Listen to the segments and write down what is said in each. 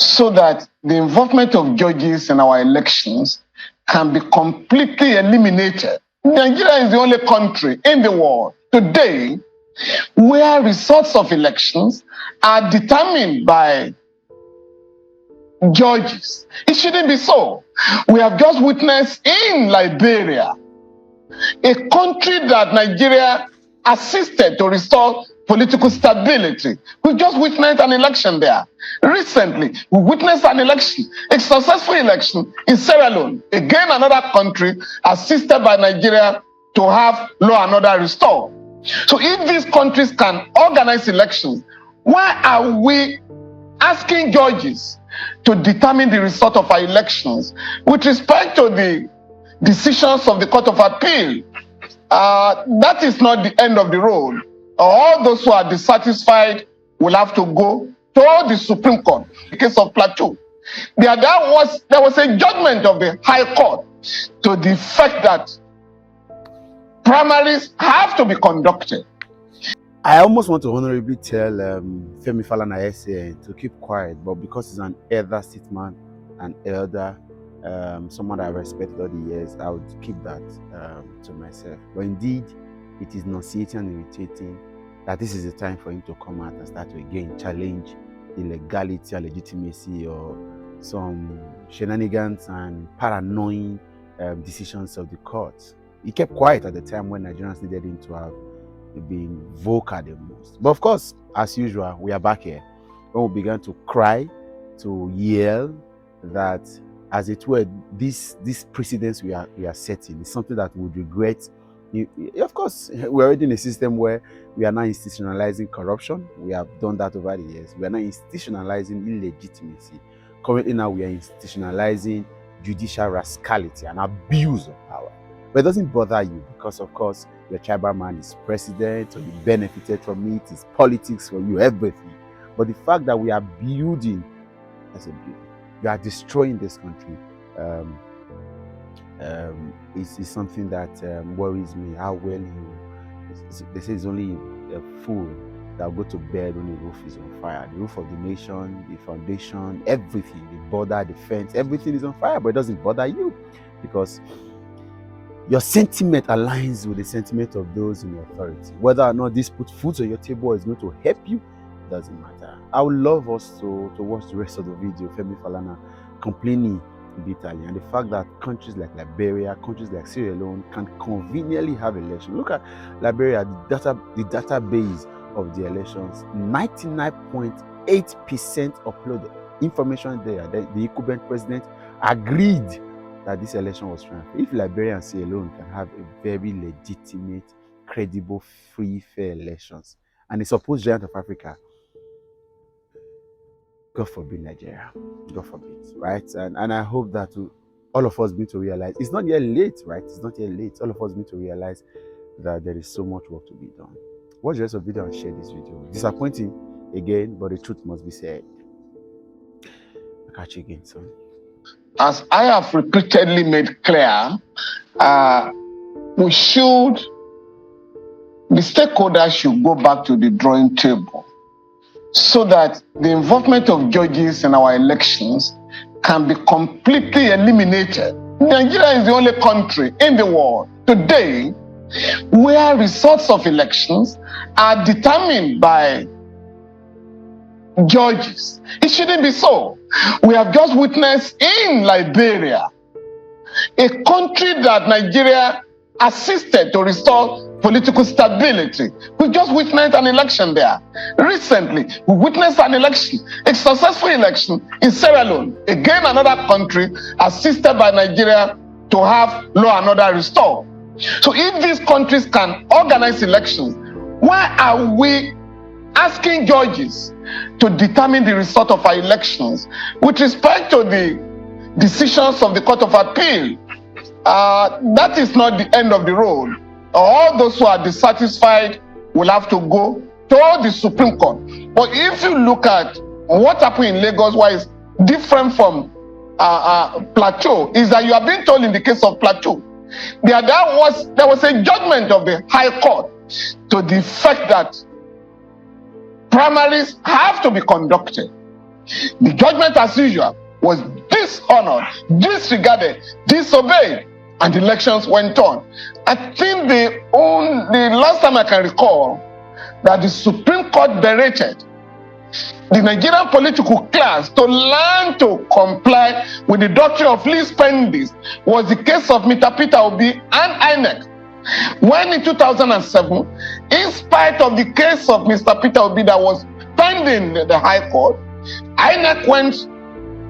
so that the involvement of judges in our elections can be completely eliminated. Nigeria is the only country in the world today where results of elections are determined by judges. It shouldn't be so. We have just witnessed in Liberia, a country that Nigeria assisted to restore political stability. We just witnessed an election there. Recently, we witnessed an election, a successful election in Sierra Leone. Again, another country assisted by Nigeria to have law and order restored. So if these countries can organize elections, why are we asking judges to determine the result of our elections with respect to the decisions of the Court of Appeal? That is not the end of the road. All those who are dissatisfied will have to go to the Supreme Court. In the case of Plateau, there was a judgment of the High Court to the effect that primaries have to be conducted. I almost want to honorably tell Femi Falana SA to keep quiet, but because he's an elder statesman, an elder, someone that I respected all the years, I would keep that to myself. But indeed, it is nauseating and irritating that this is the time for him to come out and start to again challenge the legality and legitimacy or some shenanigans and paranoid decisions of the courts. He kept quiet at the time when Nigerians needed him to have been vocal the most. But of course, as usual, we are back here. When we began to cry, to yell, that as it were, this precedence we are setting is something that we would regret. Of course, we're already in a system where we are now institutionalizing corruption. We have done that over the years. We are now institutionalizing illegitimacy. Currently now we are institutionalizing judicial rascality and abuse of power. But it doesn't bother you because, of course, your tribal man is president, or you benefited from it, it's politics for you, everything. But the fact that we are building, as a building, we are destroying this country, is something that worries me. How well they say it's only a fool that will go to bed when the roof is on fire. The roof of the nation, the foundation, everything, the border, the fence, everything is on fire, but it doesn't bother you because your sentiment aligns with the sentiment of those in authority. Whether or not this put food on your table is going to help you, doesn't matter. I would love us to watch the rest of the video, Femi Falana complaining bitterly, and the fact that countries like Liberia, countries like Sierra Leone can conveniently have elections. Look at Liberia, the database of the elections, 99.8% uploaded. Information there. The incumbent president agreed that this election was transferred. If Liberia and Sierra Leone can have a very legitimate, credible, free, fair elections, and a supposed giant of Africa, God forbid Nigeria, God forbid, right? And I hope that all of us need to realize, it's not yet late, right? It's not yet late. All of us need to realize that there is so much work to be done. Watch the rest of the video and share this video. Disappointing again, but the truth must be said. I'll catch you again soon. As I have repeatedly made clear, the stakeholders should go back to the drawing table so that the involvement of judges in our elections can be completely eliminated. Nigeria is the only country in the world today where results of elections are determined by judges. It shouldn't be so. We have just witnessed in Liberia, a country that Nigeria assisted to restore political stability. We just witnessed an election there. Recently, we witnessed an election, a successful election in Sierra Leone. Again, another country assisted by Nigeria to have law and order restored. So if these countries can organize elections, why are we asking judges to determine the result of our elections with respect to the decisions of the Court of Appeal? That is not the end of the road. All those who are dissatisfied will have to go to the Supreme Court. But if you look at what happened in Lagos, what is different from Plateau, is that you are being told in the case of Plateau, there was a judgment of the High Court to the effect that primaries have to be conducted. The judgment, as usual, was dishonored, disregarded, disobeyed, and elections went on. I think the last time I can recall that the Supreme Court berated the Nigerian political class to learn to comply with the doctrine of least spending was the case of Mr. Peter Obi and INEC. When in 2007, in spite of the case of Mr. Peter Obi that was pending the High Court, INEC went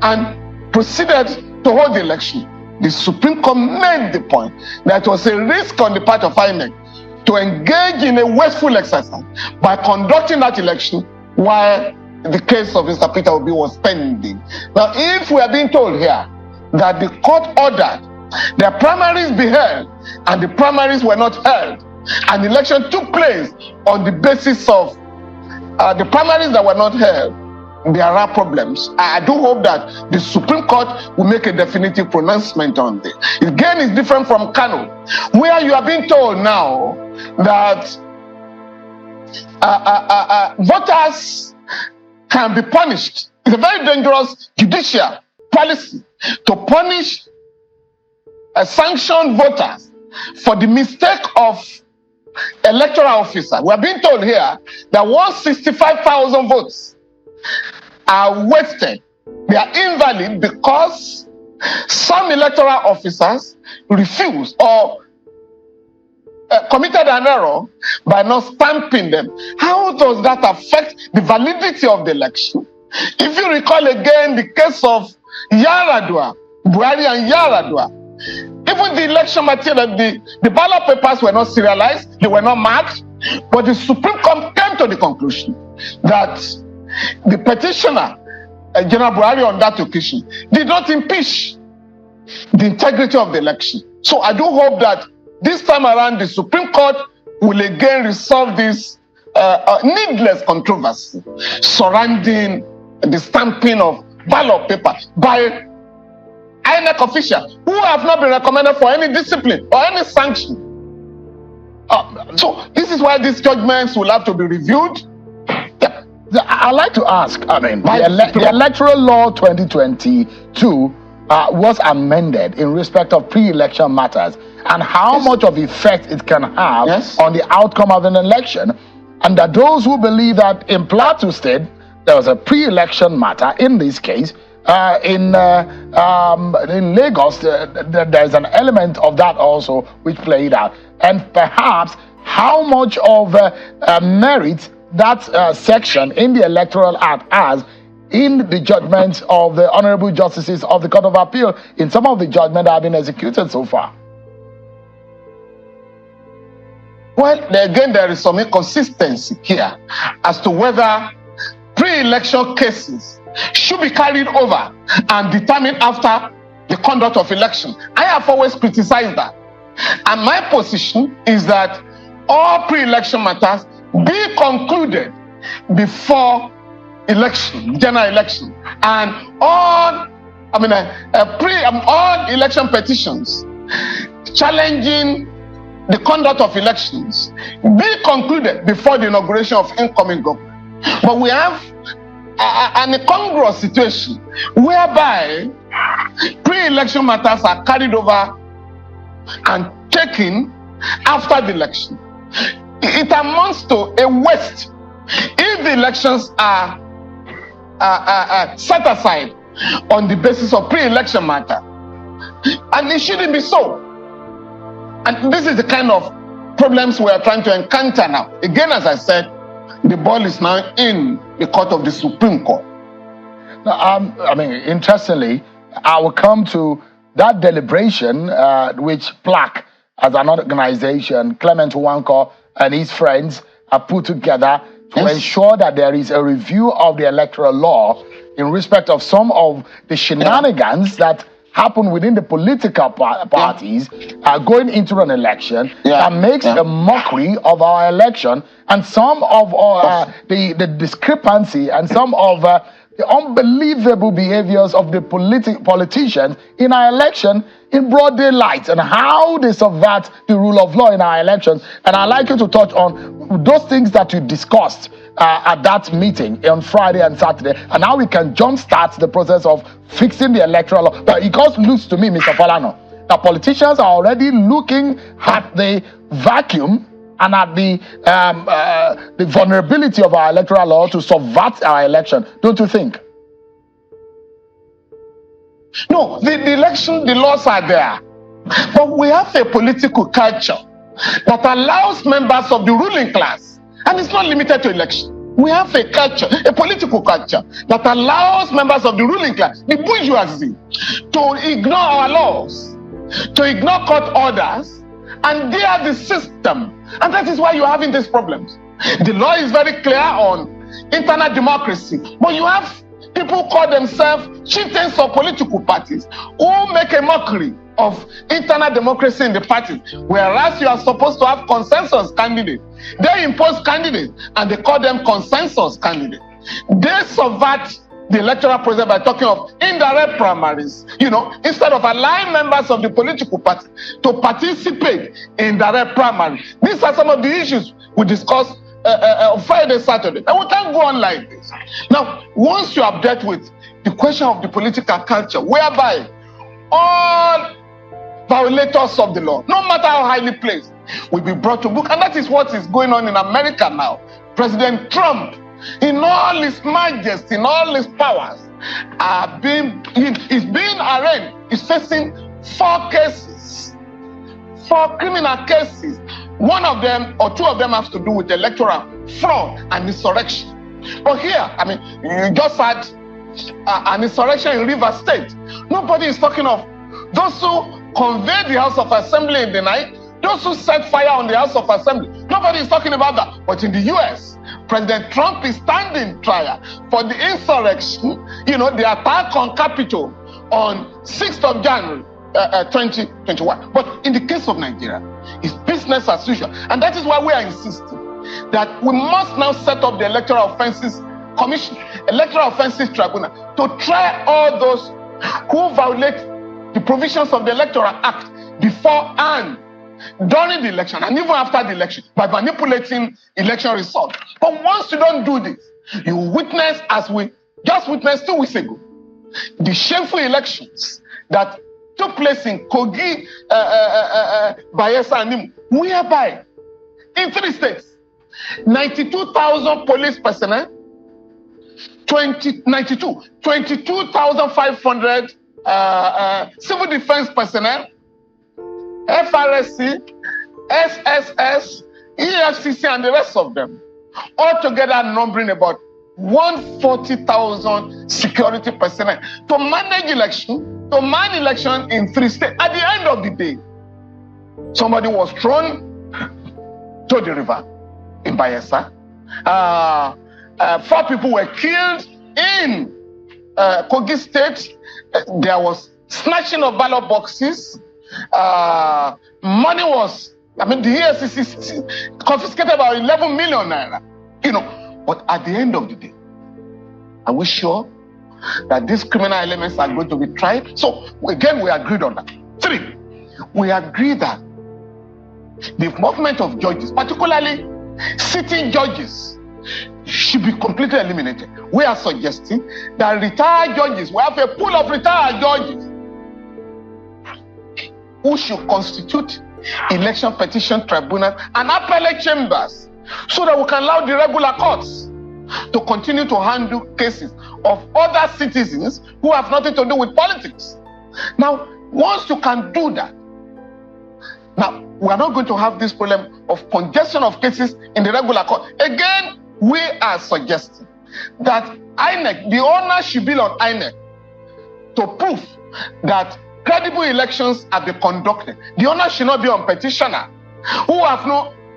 and proceeded to hold the election. The Supreme Court made the point that it was a risk on the part of INEC to engage in a wasteful exercise by conducting that election while the case of Mr. Peter Obi was pending. Now, if we are being told here that the court ordered the primaries be held and the primaries were not held, and the election took place on the basis of the primaries that were not held, there are problems. I do hope that the Supreme Court will make a definitive pronouncement on this. Again, it's different from Kano, where you are being told now that voters can be punished. It's a very dangerous judicial policy to punish sanctioned voters for the mistake of electoral officers. We are being told here that 165,000 votes are wasted. They are invalid because some electoral officers refused or committed an error by not stamping them. How does that affect the validity of the election? If you recall again the case of Yaradua, Buhari and Yaradua, even the election material, the ballot papers were not serialized, they were not marked, but the Supreme Court came to the conclusion that the petitioner, General Buhari, on that occasion, did not impeach the integrity of the election. So I do hope that this time around, the Supreme Court will again resolve this needless controversy surrounding the stamping of ballot paper by INEC officials who have not been recommended for any discipline or any sanction. So this is why these judgments will have to be reviewed. I'd like to ask, the Electoral Law 2022 was amended in respect of pre-election matters and how much of effect it can have on the outcome of an election. And that those who believe that in Plateau State, there was a pre-election matter in this case, in Lagos, there's an element of that also which played out. And perhaps how much of merit that section in the Electoral Act has in the judgments of the Honorable Justices of the Court of Appeal in some of the judgments that have been executed so far. Well, again, there is some inconsistency here as to whether pre-election cases should be carried over and determined after the conduct of election. I have always criticized that. And my position is that all pre-election matters be concluded before election, general election, and all election petitions challenging the conduct of elections be concluded before the inauguration of incoming government. But we have an incongruous situation whereby pre-election matters are carried over and taken after the election. It amounts to a waste if the elections are set aside on the basis of pre-election matter. And it shouldn't be so. And this is the kind of problems we are trying to encounter now. Again, as I said, the ball is now in the court of the Supreme Court. Interestingly, I will come to that deliberation which PLAC, as an organization, Clement Nwankwo and his friends have put together to ensure that there is a review of the electoral law in respect of some of the shenanigans that happen within the political parties going into an election that makes a mockery of our election, and some of the discrepancy and some of the unbelievable behaviors of the politicians in our election in broad daylight and how they subvert the rule of law in our elections. And I'd like you to touch on those things that you discussed at that meeting on Friday and Saturday, and how we can jumpstart the process of fixing the electoral law. But it just looks to me, Mr. Falana, that politicians are already looking at the vacuum and at the vulnerability of our electoral law to subvert our election. Don't you think? No, the laws are there. But we have a political culture that allows members of the ruling class, and it's not limited to election. We have a culture, a political culture, that allows members of the ruling class, the bourgeoisie, to ignore our laws, to ignore court orders, and they are the system. And that is why you're having these problems. The law is very clear on internal democracy, but you have people who call themselves chieftains of political parties who make a mockery of internal democracy in the party, whereas you are supposed to have consensus candidates. They impose candidates and they call them consensus candidates. They subvert the electoral process by talking of indirect primaries, instead of allowing members of the political party to participate in direct primary. These are some of the issues we discussed on Friday, Saturday. And we can't go on like this. Now, once you have dealt with the question of the political culture, whereby all violators of the law, no matter how highly placed, will be brought to book. And that is what is going on in America now. President Trump, in all his majesty, in all his powers, is being arraigned. He's facing 4 cases, 4 criminal cases. One of them or 2 of them has to do with electoral fraud and insurrection. But here, you just had an insurrection in Rivers State. Nobody is talking of those who conveyed the House of Assembly in the night, those who set fire on the House of Assembly. Nobody is talking about that. But in the US, President Trump is standing trial for the insurrection, the attack on Capitol on 6th of January 2021. But in the case of Nigeria, it's business as usual. And that is why we are insisting that we must now set up the Electoral Offences Commission, Electoral Offences Tribunal, to try all those who violate the provisions of the Electoral Act before and during the election and even after the election by manipulating election results. But once you don't do this, you witness, as we just witnessed 2 weeks ago, the shameful elections that took place in Kogi, Bayelsa, and Imo, whereby in 3 states, 92,000 police personnel, 22,500 civil defense personnel, FRSC, SSS, EFCC, and the rest of them, altogether numbering about 140,000 security personnel to manage election, to man election in 3 states. At the end of the day, somebody was thrown to the river in Bayelsa. 4 people were killed in Kogi State. There was snatching of ballot boxes. Money was, the EFCC confiscated about 11 million naira. But at the end of the day, are we sure that these criminal elements are going to be tried? So again, we agreed on that. 3, we agree that the movement of judges, particularly sitting judges, should be completely eliminated. We are suggesting that retired judges, we have a pool of retired judges who should constitute election petition tribunals and appellate chambers, so that we can allow the regular courts to continue to handle cases of other citizens who have nothing to do with politics. Now, once you can do that, now we are not going to have this problem of congestion of cases in the regular court. Again, we are suggesting that INEC, the onus should be on INEC to prove that credible elections have been conducted. The onus should not be on petitioners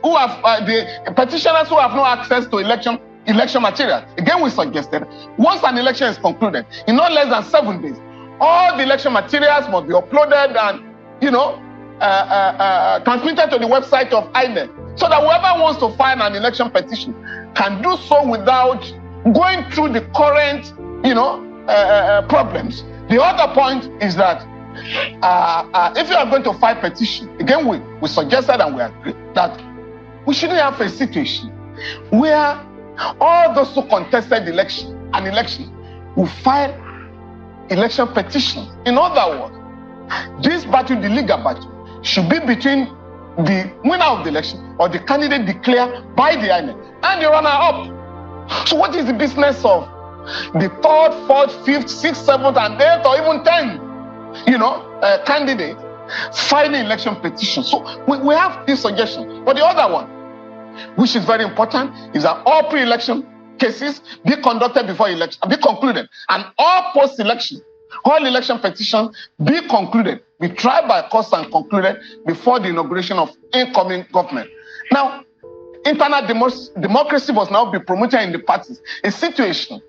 the petitioners who have no access to election material. Again, we suggested once an election is concluded, in no less than 7 days, all the election materials must be uploaded and transmitted to the website of INEC, so that whoever wants to file an election petition can do so without going through the current problems. The other point is that if you are going to file petition, again, we suggested and we agreed that we shouldn't have a situation where all those who contested an election will file election petitions. In other words, this battle, the legal battle, should be between the winner of the election or the candidate declared by the INEC and the runner-up. So what is the business of the 3rd, 4th, 5th, 6th, 7th, and 8th, or even 10th, candidate filing election petitions? So we have this suggestion. But the other one, which is very important, is that all pre-election cases be conducted before election, be concluded, and all post-election, all election petitions be concluded, be tried by courts and concluded before the inauguration of incoming government. Now, internal democracy must now be promoted in the parties, a situation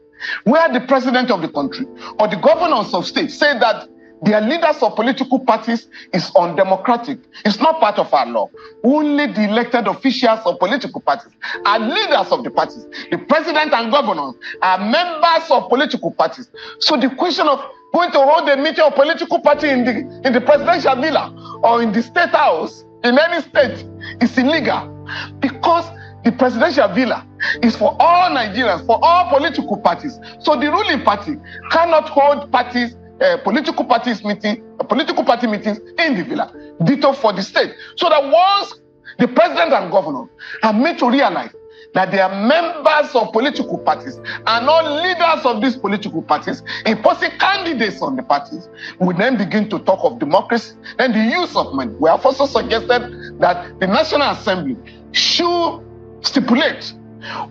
where the president of the country or the governors of states say that their leaders of political parties is undemocratic. It's not part of our law. Only the elected officials of political parties are leaders of the parties. The president and governors are members of political parties. So the question of going to hold a meeting of political party in the presidential villa or in the state house in any state is illegal, because the presidential villa is for all Nigerians, for all political parties. So the ruling party cannot hold political party meetings in the villa. Ditto for the state. So that once the president and governor are made to realize that they are members of political parties and not leaders of these political parties, imposing candidates on the parties, we then begin to talk of democracy and the use of money. We have also suggested that the National Assembly should stipulate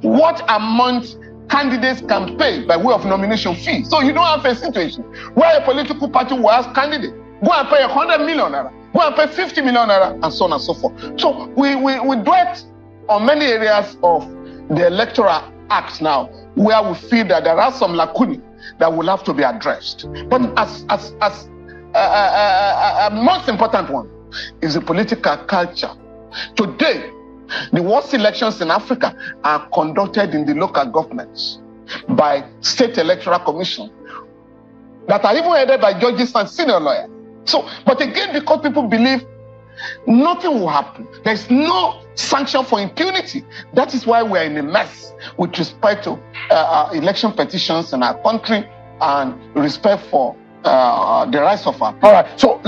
what amount candidates can pay by way of nomination fee. So you don't have a situation where a political party will ask candidates, go and pay 100 million naira, go and pay 50 million naira, and so on and so forth. So we dwelt on many areas of the Electoral Act now, where we feel that there are some lacunae that will have to be addressed. But as a most important one is the political culture. Today, the worst elections in Africa are conducted in the local governments by state electoral commission that are even headed by judges and senior lawyers. So, but again, because people believe nothing will happen, there's no sanction for impunity. That is why we are in a mess with respect to election petitions in our country and respect for the rights of our people. All right. So